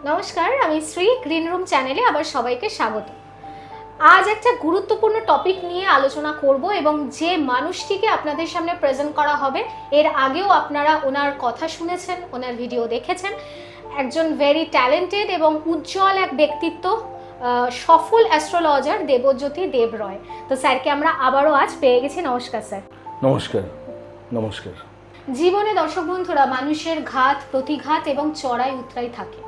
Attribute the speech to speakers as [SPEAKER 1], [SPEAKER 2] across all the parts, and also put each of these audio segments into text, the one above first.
[SPEAKER 1] নমস্কার, আমি Shri, green room চ্যানেলে আবার সবাইকে স্বাগত। আজ একটা গুরুত্বপূর্ণ টপিক নিয়ে আলোচনা করব এবং যে মানুষটিকে আপনাদের সামনে প্রেজেন্ট করা হবে, এর আগেও আপনারা ওনার কথা শুনেছেন, ওনার ভিডিও দেখেছেন। একজন ভেরি ট্যালেন্টেড এবং উজ্জ্বল এক ব্যক্তিত্ব, সফল অ্যাস্ট্রোলজার দেবজ্যোতি দেব রয়। তো স্যারকে আমরা আবারও আজ পেয়ে গেছি। নমস্কার স্যার।
[SPEAKER 2] নমস্কার। নমস্কার।
[SPEAKER 1] জীবনে দর্শক বন্ধুরা, মানুষের ঘাত প্রতিঘাত এবং চড়াই উতরাই থাকে,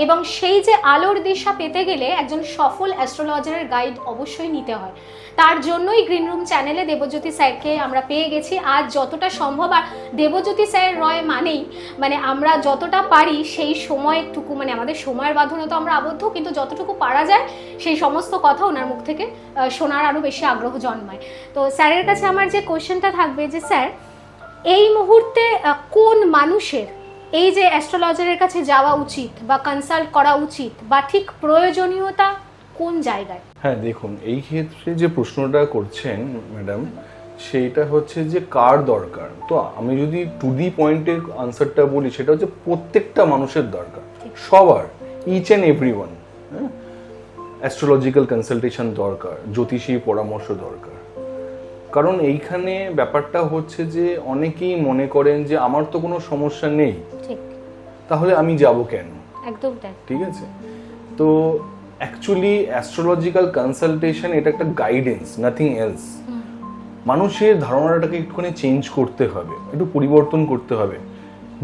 [SPEAKER 1] এবং সেই যে আলোর দিশা পেতে গেলে একজন সফল অ্যাস্ট্রোলজারের গাইড অবশ্যই নিতে হয়। তার জন্যই গ্রিন রুম চ্যানেলে দেবজ্যোতি স্যারকে আমরা পেয়ে গেছি। আজ যতটা সম্ভব, আর দেবজ্যোতি স্যার রয় মানেই আমরা যতটা পারি সেই সময়টুকু, আমাদের সময়ের বাঁধনে তো আমরা আবদ্ধ, কিন্তু যতটুকু পারা যায় সেই সমস্ত কথা ওনার মুখ থেকে শোনার আরও বেশি আগ্রহ জন্মায়। তো স্যারের কাছে আমার যে কোয়েশ্চেনটা থাকবে যে স্যার, এই মুহূর্তে কোন মানুষের এই যে অ্যাস্ট্রোলজারের কাছে যাওয়া উচিত বা কনসাল্ট করা উচিত, বা ঠিক প্রয়োজনীয়তা কোন জায়গায়?
[SPEAKER 2] হ্যাঁ, দেখুন, এই ক্ষেত্রে যে প্রশ্নটা করছেন ম্যাডাম, সেইটা হচ্ছে যে কার দরকার। তো আমি যদি টু দি পয়েন্টে আনসারটা বলি, সেটা হচ্ছে প্রত্যেকটা মানুষের দরকার, সবার, ইচ অ্যান্ড এভরিওয়ান। হ্যাঁ, অ্যাস্ট্রোলজিক্যাল কনসালটেশন দরকার, জ্যোতিষী পরামর্শ দরকার। কারণ এইখানে ব্যাপারটা হচ্ছে যে অনেকেই মনে করেন যে আমার তো কোনো সমস্যা নেই, তাহলে আমি যাব কেন?
[SPEAKER 1] একদম তাই।
[SPEAKER 2] ঠিক আছে। তো অ্যাকচুয়ালি অ্যাস্ট্রোলজিক্যাল কনসালটেশন এটা একটা গাইডেন্স, নাথিং এলস। মানুষের ধারণাটাকে একটুখানি চেঞ্জ করতে হবে, একটু পরিবর্তন করতে হবে।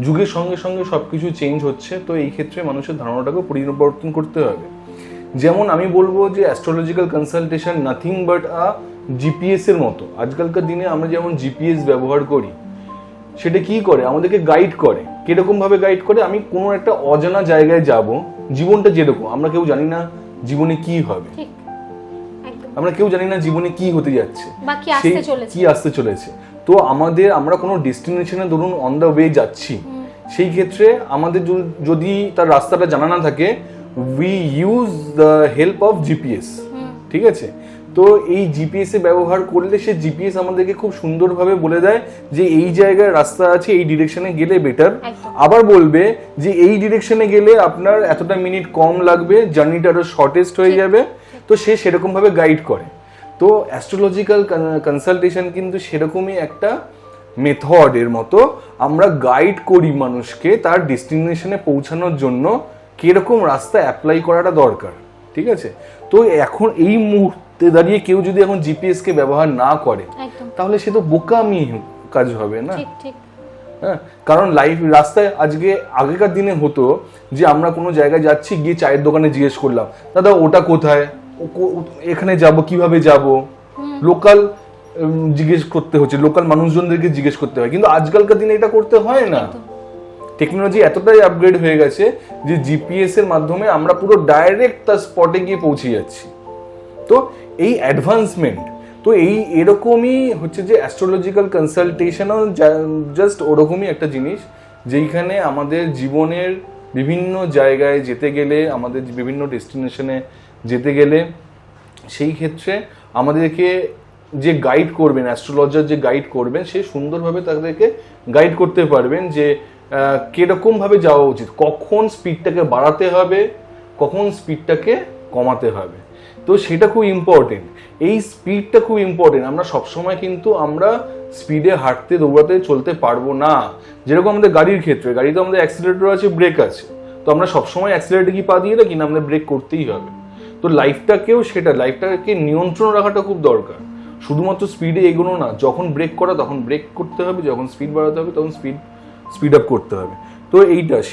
[SPEAKER 2] যুগের সঙ্গে সঙ্গে সব কিছু চেঞ্জ হচ্ছে, তো এই ক্ষেত্রে মানুষের ধারণাটাকে পরিবর্তন করতে হবে। যেমন আমি বলবো যে astrological consultation nothing but GPS এর মতো। আজকালকার দিনে আমরা যেমন জিপিএস ব্যবহার করি, সেটা কি করে? আমাদেরকে গাইড করে। কিরকম ভাবে গাইড করে? আমি কোনো একটা অজানা জায়গায় যাব, জীবনটা যেরকম আমরা কেউ জানি না জীবনে কি হবে, আমরা কেউ জানি না জীবনে কি হতে যাচ্ছে, কি আসতে চলেছে। তো আমরা কোনো ডেস্টিনেশনে ধরুন অন দ্য ওয়ে যাচ্ছি, সেই ক্ষেত্রে আমাদের যদি তার রাস্তাটা জানা না থাকে, we use the help of GPS. ঠিক আছে। তো এই জিপিএস এ ব্যবহার করলে সে জিপিএস আমাদেরকে খুব সুন্দরভাবে বলে দেয় যে এই জায়গায় রাস্তা আছে, এই ডিরেকশনে গেলে বেটার। আবার বলবে যে এই ডিরেকশনে গেলে আপনার এতটা মিনিট কম লাগবে, জার্নিটা আরো শর্টেস্ট হয়ে যাবে। তো সে সেরকম ভাবে গাইড করে। তো অ্যাস্ট্রোলজিক্যাল কনসালটেশন কিন্তু সেরকমই একটা মেথড এর মতো। আমরা গাইড করি মানুষকে তার ডেস্টিনেশনে পৌঁছানোর জন্য কিরকম রাস্তা অ্যাপ্লাই করাটা দরকার। ঠিক আছে। তো এখন এই মুহূর্তে দাঁড়িয়ে কেউ যদি এখন জিপিএস কে ব্যবহার না করে, তাহলে সে তো বোকামি কাজ হবে না। হ্যাঁ, কারণ রাস্তায় আগেকার দিনে হতো যে আমরা কোনো জায়গায় যাচ্ছি, গিয়ে চায়ের দোকানে জিজ্ঞেস করলাম, দাদা ওটা কোথায়, এখানে যাব, কিভাবে যাব, লোকাল জিজ্ঞেস করতে হচ্ছে, লোকাল মানুষজনদেরকে জিজ্ঞেস করতে হয়। কিন্তু আজকালকার দিনে এটা করতে হয় না। টেকনোলজি এতটাই আপগ্রেড হয়ে গেছে যে জিপিএস এর মাধ্যমে আমরা পুরো ডাইরেক্ট তার স্পটে গিয়ে পৌঁছে যাচ্ছি। তো এই অ্যাডভান্সমেন্ট, তো এরকমই হচ্ছে যে অ্যাস্ট্রোলজিক্যাল কনসালটেশনও জাস্ট ওরকমই একটা জিনিস, যেইখানে আমাদের জীবনের বিভিন্ন জায়গায় যেতে গেলে, আমাদের বিভিন্ন ডেস্টিনেশনে যেতে গেলে, সেই ক্ষেত্রে আমাদেরকে যে গাইড করবেন, অ্যাস্ট্রোলজার যে গাইড করবেন, সে সুন্দরভাবে তাদেরকে গাইড করতে পারবেন যে কিরকম ভাবে যাওয়া উচিত, কখন স্পিডটাকে বাড়াতে হবে, কখন স্পিডটাকে কমাতে হবে। তো সেটা খুব ইম্পর্টেন্ট, এই স্পিডটা খুব ইম্পর্টেন্ট। আমরা সবসময় কিন্তু আমরা স্পিডে হাঁটতে দৌড়াতে চলতে পারবো না। যেরকম আমাদের গাড়ির ক্ষেত্রে, গাড়িতে আমাদের অ্যাক্সিলারেটর আছে, ব্রেক আছে, তো আমরা সবসময় অ্যাক্সিলারেটর কি পা দিয়ে রাখি না, আমাদের ব্রেক করতেই হবে। তো লাইফটাকে নিয়ন্ত্রণ রাখাটা খুব দরকার। শুধুমাত্র স্পিডে এগোনো না, যখন ব্রেক করা তখন ব্রেক করতে হবে, যখন স্পিড বাড়াতে হবে তখন স্পিড আপ করতে হবে। তো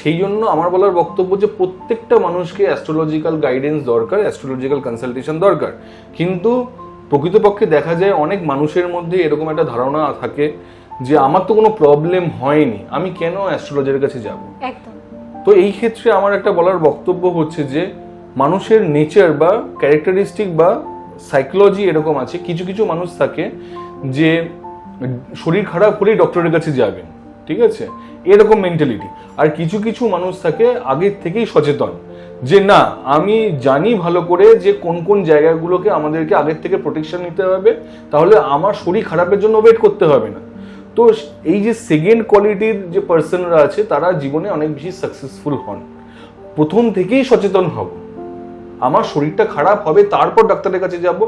[SPEAKER 2] সেই জন্য আমার বলার বক্তব্য যে প্রত্যেকটা মানুষকে অ্যাস্ট্রোলজিক্যাল গাইডেন্স দরকার, অ্যাস্ট্রোলজিক্যাল কনসালটেশন দরকার। কিন্তু প্রকৃতপক্ষে দেখা যায় অনেক মানুষের মধ্যে এরকম একটা ধারণা থাকে যে আমার তো কোনো প্রবলেম হয়নি, আমি কেন অ্যাস্ট্রোলজারের কাছে যাব। তো এই ক্ষেত্রে আমার একটা বলার বক্তব্য হচ্ছে যে মানুষের নেচার বা ক্যারেক্টারিস্টিক বা সাইকোলজি এরকম আছে, কিছু কিছু মানুষ থাকে যে শরীর খারাপ হলেই ডক্টরের কাছে যাবেন, ঠিক আছে, এরকম মেন্টালিটি। আর কিছু কিছু মানুষ থাকে আগের থেকেই সচেতন যে না আমি জানি ভালো করে যে কোন কোন জায়গাগুলোকে আমাদেরকে আগের থেকে প্রোটেকশন নিতে হবে, তাহলে আমার শরীর খারাপের জন্য ওয়েট করতে হবে না। তো এই যে সেকেন্ড কোয়ালিটির যে পার্সনরা আছে তারা জীবনে অনেক বেশি সাকসেসফুল হন। প্রথম থেকেই সচেতন হব, আমার শরীরটা খারাপ হবে তারপর ডাক্তারের কাছে যাব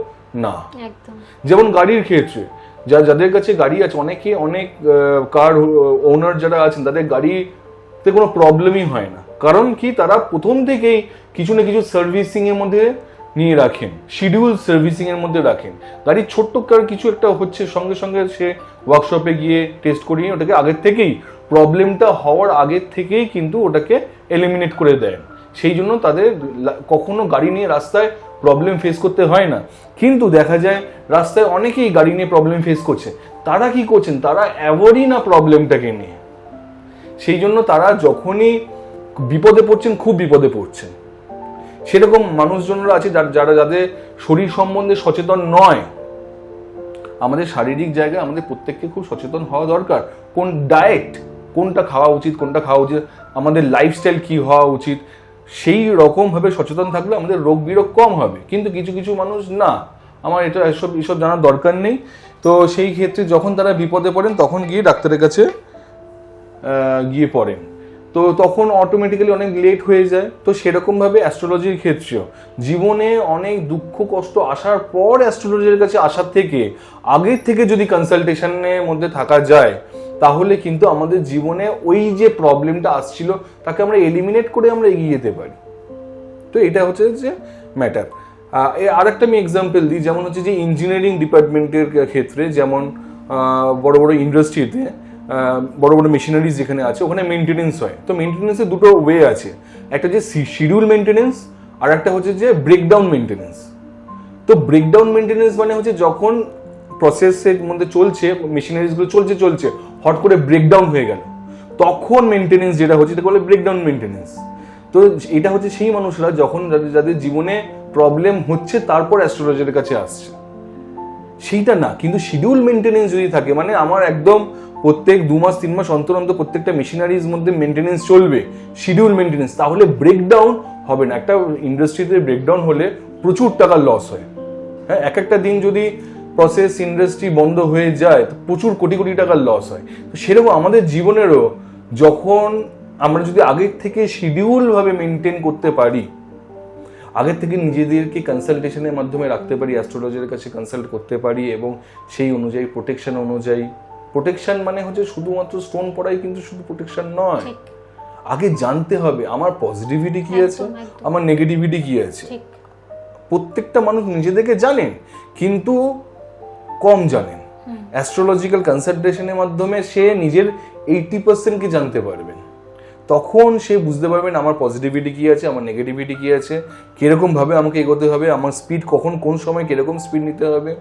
[SPEAKER 2] না।
[SPEAKER 1] একদম।
[SPEAKER 2] যেমন গাড়ির ক্ষেত্রে যাদের কাছে গাড়ি আছে, অনেক কার ওনার যারা আছেন তাদের গাড়িতে কোনো প্রবলেমই হয় না। কারণ কি, তারা প্রথম থেকেই কিছু না কিছু সার্ভিসিং এর মধ্যে নিয়ে রাখেন, শিডিউল সার্ভিসিং এর মধ্যে রাখেন। গাড়ির ছোট্ট কার কিছু একটা হচ্ছে, সঙ্গে সঙ্গে সে ওয়ার্কশপে গিয়ে টেস্ট করিয়ে ওটাকে আগের থেকেই, প্রবলেমটা হওয়ার আগের থেকেই কিন্তু ওটাকে এলিমিনেট করে দেন। সেই জন্য তাদের কখনো গাড়ি নিয়ে রাস্তায় প্রবলেম ফেস করতে হয় না। কিন্তু দেখা যায় রাস্তায় অনেকেই গাড়ি নিয়ে প্রবলেম ফেস করছে, তারা কি করছেন, তারা অ্যাভয়েডই না প্রবলেমটাকে নিয়ে। সেই জন্য তারা যখনই বিপদে পড়ছেন, খুব বিপদে পড়ছেন। সেরকম মানুষজনরা আছে যাদের শরীর সম্বন্ধে সচেতন নয়। আমাদের শারীরিক জায়গায় আমাদের প্রত্যেককে খুব সচেতন হওয়া দরকার। কোন ডায়েট, কোনটা খাওয়া উচিত, কোনটা খাওয়া উচিত, আমাদের লাইফস্টাইল কি হওয়া উচিত, সেই রকম ভাবে সচেতন থাকলে আমাদের রোগ বিরোগ কম হবে। কিন্তু কিছু কিছু মানুষ না, আমার এসব জানার দরকার নেই। তো সেই ক্ষেত্রে যখন তারা বিপদে পড়েন তখন গিয়ে ডাক্তারের কাছে গিয়ে পড়েন, তো তখন অটোমেটিক্যালি অনেক লেট হয়ে যায়। তো সেরকম ভাবে অ্যাস্ট্রোলজির ক্ষেত্রেও জীবনে অনেক দুঃখ কষ্ট আসার পর অ্যাস্ট্রোলজির কাছে আসার থেকে আগের থেকে যদি কনসালটেশনের মধ্যে থাকা যায়, তাহলে কিন্তু আমাদের জীবনে ওই যে প্রবলেমটা আসছিল তাকে আমরা এলিমিনেট করে আমরা এগিয়ে যেতে পারি। তো এটা হচ্ছে যে ম্যাটার। আর একটা আমি এক্সাম্পল দিই, যেমন হচ্ছে যে ইঞ্জিনিয়ারিং ডিপার্টমেন্টের ক্ষেত্রে, যেমন বড় বড় ইন্ডাস্ট্রিতে বড় বড় মেশিনারিজ যেখানে আছে ওখানে মেনটেনেন্স হয়। তো মেনটেনেন্সের দুটো ওয়ে আছে, একটা যে শিডিউল মেনটেনেন্স আর একটা হচ্ছে যে ব্রেকডাউন মেনটেনেন্স। তো ব্রেকডাউন মেনটেনেন্স মানে হচ্ছে যখন প্রসেসের মধ্যে চলছে, মেশিনারিজগুলো চলছে হট করে ব্রেকডাউন হয়ে গেল, তখন মেনটেনেন্স যেটা হচ্ছে এটা বলে ব্রেকডাউন মেনটেনেন্স। তো এটা হচ্ছে সেই মানুষরা যখন যাদের জীবনে প্রবলেম হচ্ছে তারপর অ্যাস্ট্রোলজারের কাছে আসছে, সেইটা না। কিন্তু শিডিউল মেনটেনেন্স যদি থাকে, মানে আমার একদম প্রত্যেক 2 মাস 3 মাস অন্তর অন্তর প্রত্যেকটা মেশিনারিজ মধ্যে মেনটেনেন্স চলবে, শিডিউল মেনটেনেন্স, তাহলে ব্রেকডাউন হবে না। একটা ইন্ডাস্ট্রিতে ব্রেকডাউন হলে প্রচুর টাকার লস হয়। হ্যাঁ, একটা দিন যদি প্রসেস ইন্ডাস্ট্রি বন্ধ হয়ে যায় তো প্রচুর কোটি কোটি টাকার লস হয়। তো সেরকম আমাদের জীবনেরও যখন আমরা যদি আগের থেকে শিডিউল ভাবে মেনটেন করতে পারি, আগের থেকে নিজেদেরকে কনসালটেশনের মাধ্যমে রাখতে পারি, অ্যাস্ট্রোলজারের কাছে কনসাল্ট করতে পারি, এবং সেই অনুযায়ী প্রোটেকশন অনুযায়ী, প্রোটেকশন মানে হচ্ছে শুধুমাত্র স্টোন পড়াই কিন্তু শুধু প্রোটেকশন নয়। আগে জানতে হবে আমার পজিটিভিটি কি আছে, আমার নেগেটিভিটি কি আছে। প্রত্যেকটা মানুষ নিজেদেরকে জানেন কিন্তু কম জানেন। অ্যাস্ট্রোলজিক্যাল কনসালটেশনের মাধ্যমে সে নিজের 80% কি জানতে পারবেন, তখন সে বুঝতে পারবেন আমার পজিটিভিটি কি আছে, আমার নেগেটিভিটি কি আছে, কিরকম ভাবে আমাকে এগোতে হবে, আমার স্পিড কখন কোন সময় কিরকম স্পিড নিতে হবে।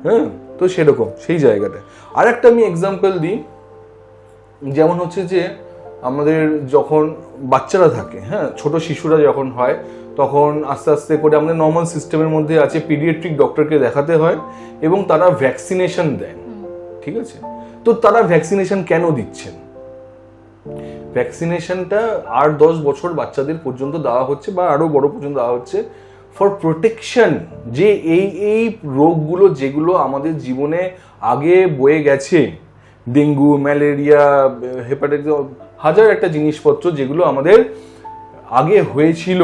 [SPEAKER 2] হ্যাঁ, তো সেরকম সেই জায়গাটা। আর একটা আমি এক্সাম্পল দিই, যেমন হচ্ছে যে আমাদের যখন বাচ্চারা থাকে, হ্যাঁ ছোট শিশুরা যখন হয়, তখন আস্তে আস্তে করে আমাদের নর্মাল সিস্টেমের মধ্যে আছে পিডিয়াট্রিক ডক্টরকে দেখাতে হয় এবং তারা ভ্যাকসিনেশন দেন। ঠিক আছে, তো তারা ভ্যাকসিনেশন কেন দিচ্ছেন? ভ্যাকসিনেশনটা 8-10 বছর বাচ্চাদের পর্যন্ত দেওয়া হচ্ছে বা আরো বড় পর্যন্ত দেওয়া হচ্ছে ফর প্রোটেকশন, যে এই রোগগুলো যেগুলো আমাদের জীবনে আগে বয়ে গেছে, ডেঙ্গু, ম্যালেরিয়া, হেপাটাইটিস, হাজার একটা জিনিসপত্র যেগুলো আমাদের আগে হয়েছিল,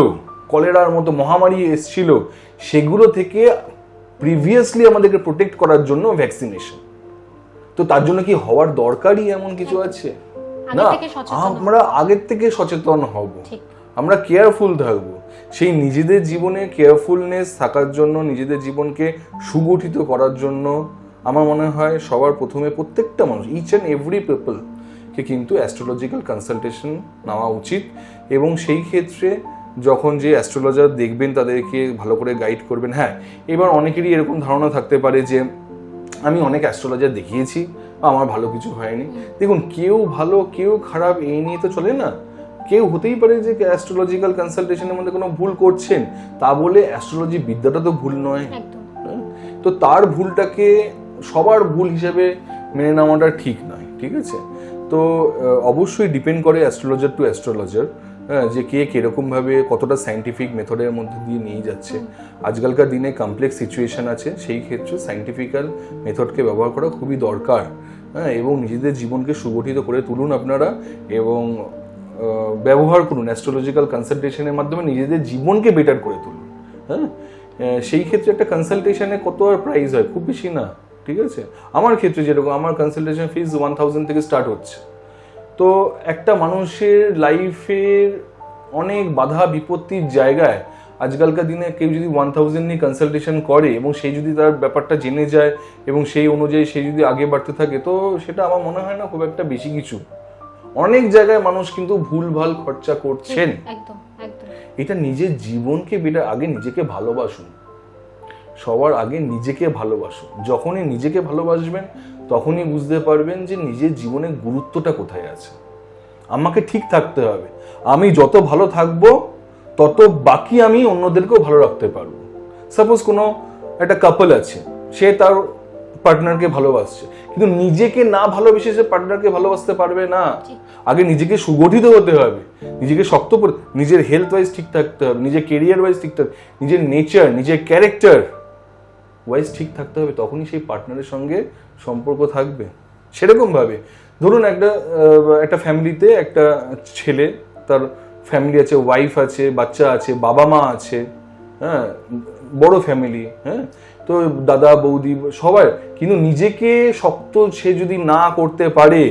[SPEAKER 2] কলেরার মতো মহামারী এসেছিল, সেগুলো থেকে প্রিভিয়াসলি আমাদেরকে প্রোটেক্ট করার জন্য ভ্যাকসিনেশন। তো তার জন্য কি হওয়ার দরকারই এমন কিছু আছে? না, আমরা আগের থেকে সচেতন হব, আমরা কেয়ারফুল থাকবো। সেই নিজেদের জীবনে কেয়ারফুলনেস থাকার জন্য, নিজেদের জীবনকে সুগঠিত করার জন্য আমার মনে হয় সবার প্রথমে প্রত্যেকটা মানুষ, ইচ অ্যান্ড এভরি পিপল কে কিন্তু অ্যাস্ট্রোলজিক্যাল কনসালটেশন নেওয়া উচিত। এবং সেই ক্ষেত্রে যখন যে অ্যাস্ট্রোলজার দেখবেন তাদেরকে ভালো করে গাইড করবেন। হ্যাঁ, এবার অনেকেরই এরকম ধারণা থাকতে পারে যে আমি অনেক অ্যাস্ট্রোলজার দেখিয়েছি, আমার ভালো কিছু হয়নি। দেখুন, কেউ ভালো কেউ খারাপ এই নিয়ে তো চলে না। কেউ হতেই পারে যে অ্যাস্ট্রোলজিক্যাল কনসালটেশনের মধ্যে কোনো ভুল করছেন, তা বলে অ্যাস্ট্রোলজি বিদ্যাটা তো ভুল নয়। তো তার ভুলটাকে সবার ভুল হিসেবে মেনে নেওয়াটা ঠিক নয়। ঠিক আছে, তো অবশ্যই ডিপেন্ড করে অ্যাস্ট্রোলজার টু অ্যাস্ট্রোলজার হ্যাঁ, যে কে কিরকম ভাবে কতটা সাইন্টিফিক মেথডের মধ্যে দিয়ে নিয়ে যাচ্ছে। আজকালকার দিনে কমপ্লেক্স সিচুয়েশন আছে, সেই ক্ষেত্রে সাইন্টিফিক্যাল মেথডকে ব্যবহার করা খুবই দরকার। হ্যাঁ, এবং নিজেদের জীবনকে সুগঠিত করে তুলুন আপনারা, এবং ব্যবহার করুন অ্যাস্ট্রোলজিক্যাল কনসালটেশনের মাধ্যমে নিজেদের জীবনকে বেটার করে তুলুন। হ্যাঁ, সেই ক্ষেত্রে একটা কনসালটেশনে কত আর প্রাইস হয়, খুব বেশি না, ঠিক আছে। আমার ক্ষেত্রে যেরকম, আমার কনসালটেশন ফিস 1000 থেকে স্টার্ট হচ্ছে। তো একটা মানুষের লাইফের অনেক বাধা বিপত্তির জায়গায় আজকালকার দিনে কেউ যদি 1000 নিয়ে কনসালটেশন করে এবং সেই যদি তার ব্যাপারটা জেনে যায় এবং সেই অনুযায়ী সে যদি আগে বাড়তে থাকে, তো সেটা আমার মনে হয় না খুব একটা বেশি কিছু। অনেক জায়গায় মানুষ কিন্তু ভুলভাল খরচা করছেন।
[SPEAKER 1] একদম একদম।
[SPEAKER 2] এটা নিজের জীবনকে আগে নিজেকে ভালোবাসুন, সবার আগে নিজেকে ভালোবাসুন। যখনই নিজেকে ভালোবাসবেন তখনই বুঝতে পারবেন যে নিজের জীবনের গুরুত্বটা কোথায় আছে। আমাকে ঠিক থাকতে হবে, আমি যত ভালো থাকবো তত বাকি আমি অন্যদেরকেও ভালো রাখতে পারবো। সাপোজ কোনো একটা কাপল আছে, সে তার পার্টনারকে ভালোবাসছে, কিন্তু নিজেকে না ভালোবেসে সে পার্টনারকে ভালোবাসতে পারবে না। আগে নিজেকে সুগঠিত হতে হবে, নিজেকে শক্ত করে, নিজের হেলথ ওয়াইজ ঠিক থাকতে হবে, নিজের কেরিয়ার ওয়াইজ ঠিক থাকতে, নিজের নেচার, নিজের ক্যারেক্টার ওয়াইজ ঠিক থাকতে হবে, তখনই সেই পার্টনারের সঙ্গে সম্পর্ক থাকবে। সেরকমভাবে ধরুন একটা ফ্যামিলিতে একটা ছেলে, তার ফ্যামিলি আছে, ওয়াইফ আছে, বাচ্চা আছে, বাবা মা আছে, হ্যাঁ, বড় ফ্যামিলি, হ্যাঁ, তো দাদা বৌদি সবাই, কিন্তু নিজেকে শক্ত সে যদি না করতে পারে,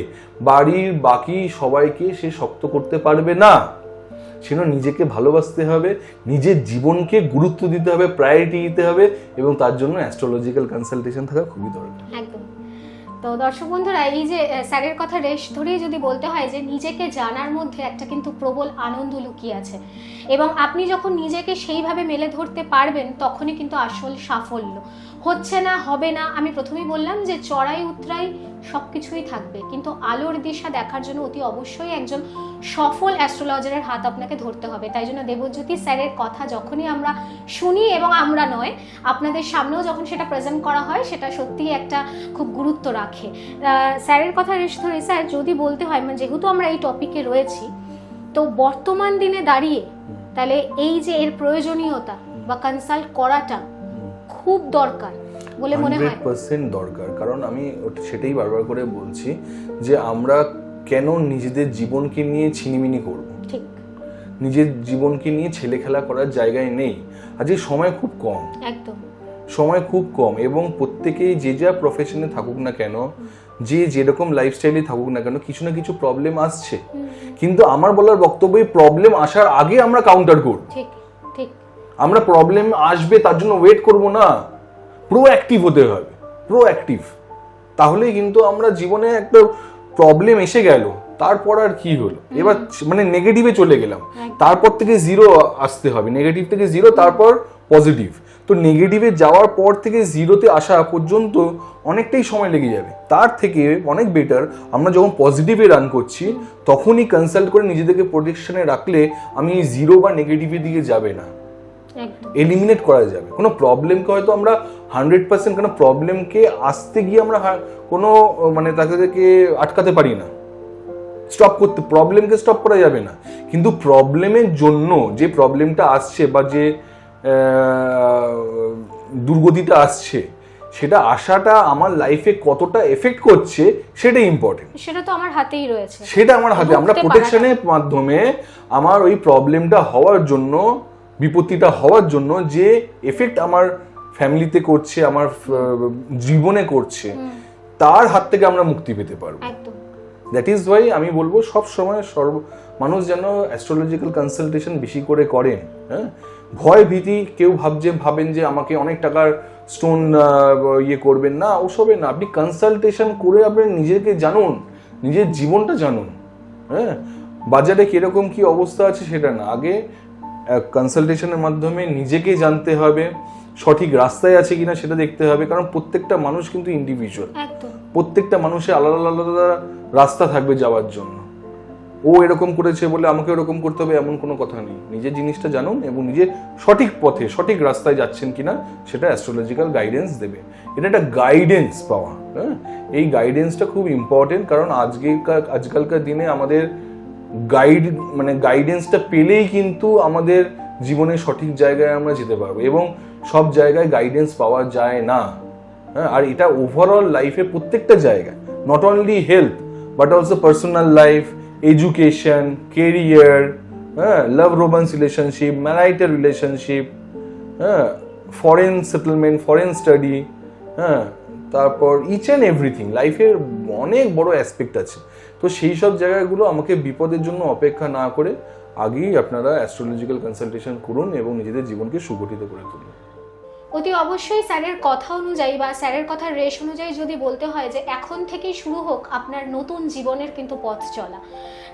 [SPEAKER 2] বাড়ির বাকি সবাইকে সে শক্ত করতে পারবে না। সেজন্য নিজেকে ভালোবাসতে হবে, নিজের জীবনকে গুরুত্ব দিতে হবে, প্রায়োরিটি দিতে হবে, এবং তার জন্য অ্যাস্ট্রোলজিক্যাল কনসালটেশন থাকা খুবই দরকার।
[SPEAKER 1] একদম। তো দর্শক বন্ধুরা, এই যে স্যারের কথা রেশ ধরেই যদি বলতে হয় যে নিজেকে জানার মধ্যে একটা কিন্তু প্রবল আনন্দ লুকিয়ে আছে, এবং আপনি যখন নিজেকে সেইভাবে মেলে ধরতে পারবেন তখনই কিন্তু আসল সাফল্য। হচ্ছে না, হবে না, আমি প্রথমেই বললাম যে চড়াই উতরাই সব কিছুই থাকবে, কিন্তু আলোর দিশা দেখার জন্য অতি অবশ্যই একজন সফল অ্যাস্ট্রোলজারের হাত আপনাকে ধরতে হবে। তাই জন্য দেবজ্যোতি স্যারের কথা যখনই আমরা শুনি, এবং আমরা নয়, আপনাদের সামনেও যখন সেটা প্রেজেন্ট করা হয়, সেটা সত্যিই একটা খুব গুরুত্ব রাখে। স্যারের কথা রেশ ধরে স্যার যদি বলতে হয়, মানে যেহেতু আমরা এই টপিকে রয়েছি, তো বর্তমান দিনে দাঁড়িয়ে তাহলে এই যে এর প্রয়োজনীয়তা বা কনসাল্ট করাটা খুব দরকার বলে মনে হয়।
[SPEAKER 2] 100% দরকার, কারণ আমি সেটাই বারবার করে বলছি যে আমরা কেন নিজেদের জীবনকে নিয়ে ছিনিমিনি করব।
[SPEAKER 1] ঠিক,
[SPEAKER 2] নিজের জীবনকে নিয়ে ছেলে খেলা করার জায়গায় নেই। আজকে সময় খুব কম,
[SPEAKER 1] একদম
[SPEAKER 2] সময় খুব কম, এবং প্রত্যেকেই যে যা প্রফেশনে থাকুক না কেন, যে যেরকম লাইফস্টাইলে থাকুক না কেন, কিছু না কিছু প্রবলেম আসছে। কিন্তু আমার বলার বক্তব্য, এই প্রবলেম আসার আগে আমরা কাউন্টার করব।
[SPEAKER 1] ঠিক ঠিক।
[SPEAKER 2] আমরা প্রবলেম আসবে তার জন্য ওয়েট করব না, প্রোঅ্যাক্টিভ হতে হবে, প্রোঅ্যাক্টিভ। তাহলেই কিন্তু আমরা জীবনে একটা প্রবলেম এসে গেল, তারপর আর কি হলো, এবার মানে নেগেটিভে চলে গেলাম, তারপর থেকে জিরো আসতে হবে, নেগেটিভ থেকে জিরো, তারপর পজিটিভ। তো নেগেটিভে যাওয়ার পর থেকে জিরোতে আসা পর্যন্ত অনেকটাই সময় লেগে যাবে। তার থেকে অনেক বেটার আমরা যখন পজিটিভে রান করছি তখনই কনসাল্ট করে নিজেদেরকে প্রোটেকশনে রাখলে আমি জিরো বা নেগেটিভের দিকে যাবে না, এলিমিনেট করা যাবে। কোনো প্রবলেমকে হয়তো আমরা 100%, কোনো প্রবলেমকে আসতে গিয়ে আমরা কোনো মানে তাদেরকে আটকাতে পারি না, স্টপ করতে, প্রবলেমকে স্টপ করা যাবে না, কিন্তু প্রবলেমের জন্য যে প্রবলেমটা আসছে বা যে দুর্গতিটা আসছে, সেটা আসাটা আমার লাইফে কতটা এফেক্ট করছে সেটা ইম্পর্টেন্ট।
[SPEAKER 1] সেটা তো আমার হাতেই রয়েছে,
[SPEAKER 2] সেটা আমার হাতে। আমরা প্রোটেকশনের মাধ্যমে আমার ওই প্রবলেমটা হওয়ার জন্য, বিপত্তিটা হওয়ার জন্য যে এফেক্ট আমার ফ্যামিলিতে করছে, আমার জীবনে করছে, তার হাত থেকে আমরা মুক্তি পেতে পারবো। দ্যাট ইজ ওয়াই আমি বলবো সব সময় মানুষ যেন অ্যাস্ট্রোলজিক্যাল কনসালটেশন বেশি করে করেন। হ্যাঁ, ভয় ভীতি কেউ ভাবেন যে আমাকে অনেক টাকার স্টোন ইয়ে করবেন না, ওসবে না। আপনি কনসালটেশন করে আপনি নিজেকে জানুন, নিজের জীবনটা জানুন। হ্যাঁ, বাজারে কিরকম কি অবস্থা আছে সেটা না, আগে কনসালটেশনের মাধ্যমে নিজেকে জানতে হবে, সঠিক রাস্তায় আছে কিনা সেটা দেখতে হবে। কারণ প্রত্যেকটা মানুষ কিন্তু ইন্ডিভিজুয়াল, প্রত্যেকটা মানুষের আলাদা আলাদা রাস্তা থাকবে যাওয়ার জন্য। ও এরকম করেছে বলে আমাকে এরকম করতে হবে এমন কোনো কথা নেই। নিজের জিনিসটা জানুন এবং নিজের সঠিক পথে, সঠিক রাস্তায় যাচ্ছেন কিনা সেটা অ্যাস্ট্রোলজিক্যাল গাইডেন্স দেবে। এটা একটা গাইডেন্স পাওয়া, হ্যাঁ, এই গাইডেন্সটা খুব ইম্পর্টেন্ট। কারণ আজকালকার দিনে আমাদের গাইডেন্সটা পেলেই কিন্তু আমাদের জীবনের সঠিক জায়গায় আমরা যেতে পারবো, এবং সব জায়গায় গাইডেন্স পাওয়া যায় না। হ্যাঁ, আর এটা ওভারঅল লাইফে প্রত্যেকটা জায়গায়, not only health but also personal life, education, career, হ্যাঁ, লাভ রোম্যান্স রিলেশনশিপ, ম্যারাইটাল রিলেশনশিপ, হ্যাঁ, ফরেন সেটেলমেন্ট, ফরেন স্টাডি, হ্যাঁ, তারপর ইচ অ্যান্ড এভরিথিং, লাইফের অনেক বড় অ্যাসপেক্ট আছে। তো সেই সব জায়গাগুলো আমাকে বিপদের জন্য অপেক্ষা না করে আগেই আপনারা অ্যাস্ট্রোলজিক্যাল কনসালটেশন করুন এবং নিজেদের জীবনকে সুগঠিত করে তুলুন।
[SPEAKER 1] অতি অবশ্যই স্যারের কথা অনুযায়ী বা স্যারের কথার রেশ অনুযায়ী যদি বলতে হয় যে এখন থেকেই শুরু হোক আপনার নতুন জীবনের কিন্তু পথ চলা,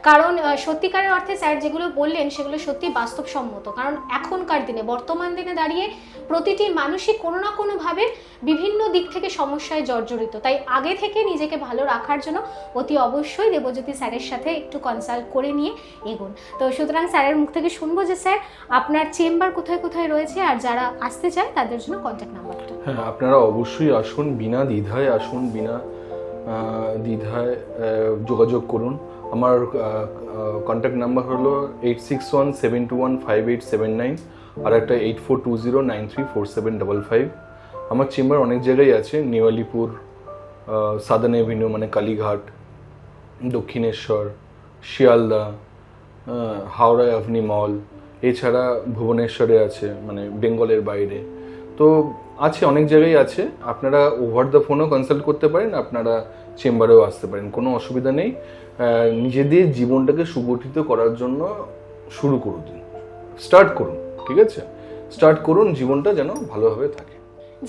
[SPEAKER 1] কারণ সত্যিকারের অর্থে স্যার যেগুলো বললেন সেগুলো সত্যি বাস্তবসম্মত। কারণ এখনকার দিনে, বর্তমান দিনে দাঁড়িয়ে প্রতিটি মানুষই কোনো না কোনোভাবে বিভিন্ন দিক থেকে সমস্যায় জর্জরিত। তাই আগে থেকে নিজেকে ভালো রাখার জন্য অতি অবশ্যই দেবজ্যোতি স্যারের সাথে একটু কনসাল্ট করে নিয়ে এগোন। তো সুতরাং স্যারের মুখ থেকে শুনবো যে স্যার আপনার চেম্বার কোথায় কোথায় রয়েছে, আর যারা আসতে চায় তাদের জন্য কন্ট্যাক্ট নাম্বারটা।
[SPEAKER 2] হ্যাঁ, আপনারা অবশ্যই আসুন, বিনা দ্বিধায় আসুন, বিনা দ্বিধায় যোগাযোগ করুন। আমার কন্ট্যাক্ট নাম্বার হলো 8617215879, আর একটা 8420934755। আমার চেম্বার অনেক জায়গায় আছে, নিউ আলিপুর, সাদার্ন এভিনিউ মানে কালীঘাট, দক্ষিণেশ্বর, শিয়ালদা, হাওড়া অ্যাভনি মল, এছাড়া ভুবনেশ্বরে আছে, মানে বেঙ্গলের বাইরে। তো আছে, অনেক জায়গায় আছে। আপনারা ওভার দ্য ফোনও কনসাল্ট করতে পারেন, আপনারা চেম্বারেও আসতে পারেন, কোনো অসুবিধা নেই। নিজেদের জীবনটাকে সুগঠিত করার জন্য শুরু করুন, স্টার্ট করুন, ঠিক আছে? স্টার্ট করুন, জীবনটা যেন ভালোভাবে থাকে।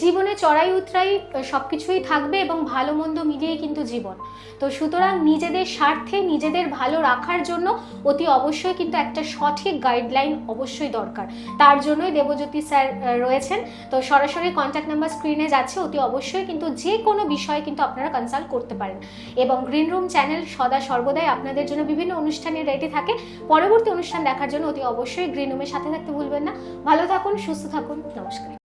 [SPEAKER 1] জীবনে চড়াই উতরাই সবকিছুই থাকবে এবং ভালো মন্দ মিলিয়ে কিন্তু জীবন। তো সুতরাং নিজেদের স্বার্থে, নিজেদের ভালো রাখার জন্য অতি অবশ্যই কিন্তু একটা সঠিক গাইডলাইন অবশ্যই দরকার। তার জন্যই দেবজ্যোতি স্যার রয়েছেন। তো সরাসরি কন্ট্যাক্ট নাম্বার স্ক্রিনে যাচ্ছে, অতি অবশ্যই কিন্তু যে কোনো বিষয়ে কিন্তু আপনারা কনসাল্ট করতে পারেন। এবং গ্রিন রুম চ্যানেল সদা সর্বদাই আপনাদের জন্য বিভিন্ন অনুষ্ঠানে রেডি থাকে। পরবর্তী অনুষ্ঠান দেখার জন্য অতি অবশ্যই গ্রিন রুমের সাথে থাকতে ভুলবেন না। ভালো থাকুন, সুস্থ থাকুন, নমস্কার।